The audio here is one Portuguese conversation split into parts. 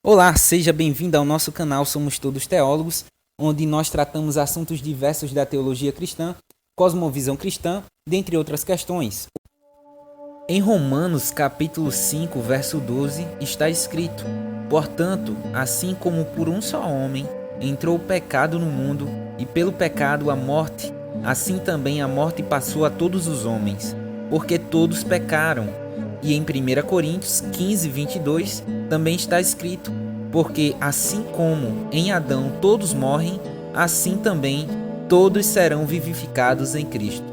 Olá, seja bem-vindo ao nosso canal Somos Todos Teólogos, onde nós tratamos assuntos diversos da teologia cristã, cosmovisão cristã, dentre outras questões. Em Romanos capítulo 5, verso 12, está escrito: Portanto, assim como por um só homem entrou o pecado no mundo, e pelo pecado a morte, assim também a morte passou a todos os homens, porque todos pecaram. E em 1 Coríntios 15, 22, também está escrito: Porque assim como em Adão todos morrem, assim também todos serão vivificados em Cristo.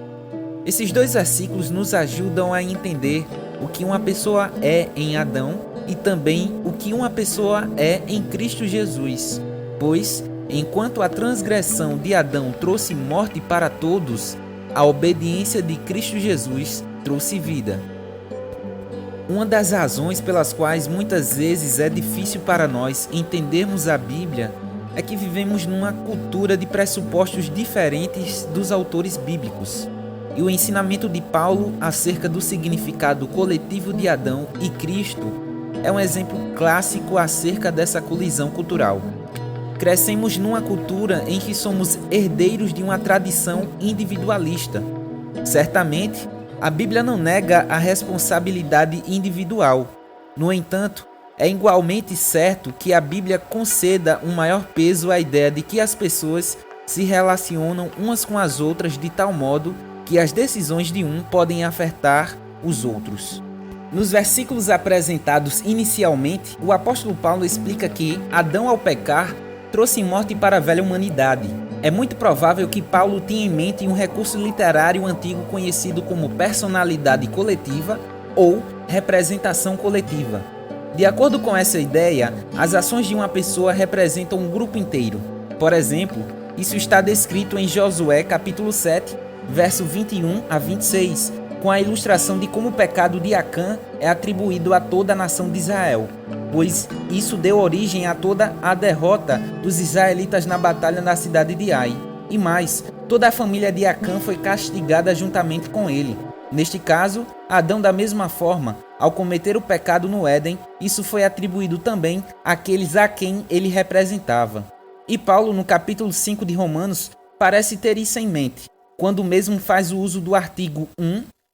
Esses dois versículos nos ajudam a entender o que uma pessoa é em Adão e também o que uma pessoa é em Cristo Jesus. Pois, enquanto a transgressão de Adão trouxe morte para todos, a obediência de Cristo Jesus trouxe vida. Uma das razões pelas quais muitas vezes é difícil para nós entendermos a Bíblia é que vivemos numa cultura de pressupostos diferentes dos autores bíblicos. E o ensinamento de Paulo acerca do significado coletivo de Adão e Cristo é um exemplo clássico acerca dessa colisão cultural. Crescemos numa cultura em que somos herdeiros de uma tradição individualista. Certamente, a Bíblia não nega a responsabilidade individual. No entanto, é igualmente certo que a Bíblia conceda um maior peso à ideia de que as pessoas se relacionam umas com as outras de tal modo que as decisões de um podem afetar os outros. Nos versículos apresentados inicialmente, o apóstolo Paulo explica que Adão, ao pecar, trouxe morte para a velha humanidade. É muito provável que Paulo tinha em mente um recurso literário antigo conhecido como personalidade coletiva ou representação coletiva. De acordo com essa ideia, as ações de uma pessoa representam um grupo inteiro. Por exemplo, isso está descrito em Josué capítulo 7, verso 21 a 26, com a ilustração de como o pecado de Acã é atribuído a toda a nação de Israel, pois isso deu origem a toda a derrota dos israelitas na batalha na cidade de Ai. E mais, toda a família de Acã foi castigada juntamente com ele. Neste caso, Adão, da mesma forma, ao cometer o pecado no Éden, isso foi atribuído também àqueles a quem ele representava. E Paulo, no capítulo 5 de Romanos, parece ter isso em mente, quando mesmo faz o uso do artigo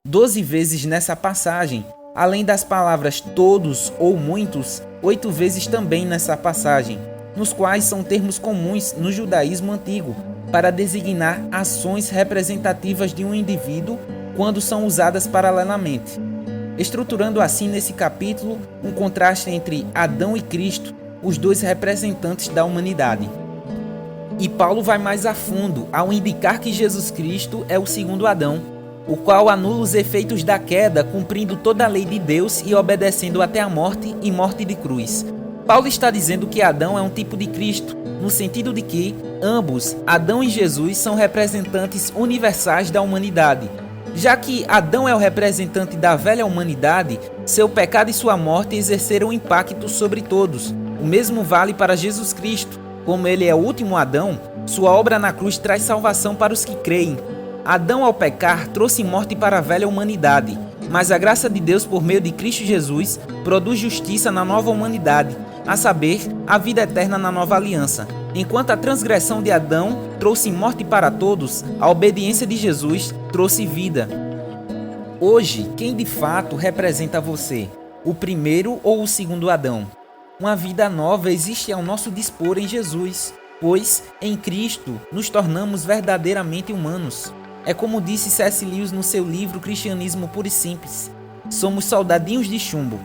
12 vezes nessa passagem, além das palavras todos ou muitos, 8 vezes também nessa passagem, nos quais são termos comuns no judaísmo antigo, para designar ações representativas de um indivíduo quando são usadas paralelamente, estruturando assim nesse capítulo um contraste entre Adão e Cristo, os dois representantes da humanidade. E Paulo vai mais a fundo ao indicar que Jesus Cristo é o segundo Adão, o qual anula os efeitos da queda, cumprindo toda a lei de Deus e obedecendo até a morte e morte de cruz. Paulo está dizendo que Adão é um tipo de Cristo, no sentido de que ambos, Adão e Jesus, são representantes universais da humanidade. Já que Adão é o representante da velha humanidade, seu pecado e sua morte exerceram impacto sobre todos. O mesmo vale para Jesus Cristo. Como ele é o último Adão, sua obra na cruz traz salvação para os que creem. Adão, ao pecar, trouxe morte para a velha humanidade, mas a graça de Deus por meio de Cristo Jesus produz justiça na nova humanidade, a saber, a vida eterna na nova aliança. Enquanto a transgressão de Adão trouxe morte para todos, a obediência de Jesus trouxe vida. Hoje, quem de fato representa você? O primeiro ou o segundo Adão? Uma vida nova existe ao nosso dispor em Jesus, pois, em Cristo, nos tornamos verdadeiramente humanos. É como disse C.S. Lewis no seu livro Cristianismo Puro e Simples: somos soldadinhos de chumbo.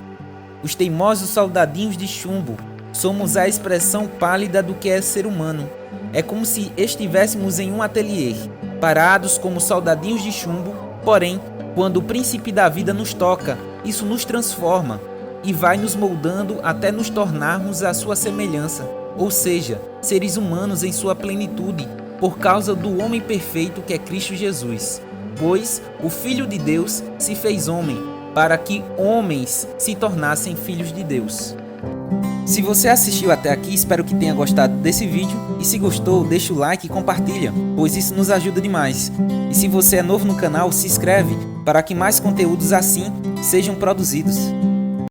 Os teimosos soldadinhos de chumbo somos a expressão pálida do que é ser humano. É como se estivéssemos em um ateliê, parados como soldadinhos de chumbo, porém, quando o príncipe da vida nos toca, isso nos transforma e vai nos moldando até nos tornarmos à sua semelhança, ou seja, seres humanos em sua plenitude, por causa do homem perfeito que é Cristo Jesus. Pois o Filho de Deus se fez homem, para que homens se tornassem filhos de Deus. Se você assistiu até aqui, espero que tenha gostado desse vídeo, e se gostou, deixa o like e compartilha, pois isso nos ajuda demais. E se você é novo no canal, se inscreve para que mais conteúdos assim sejam produzidos.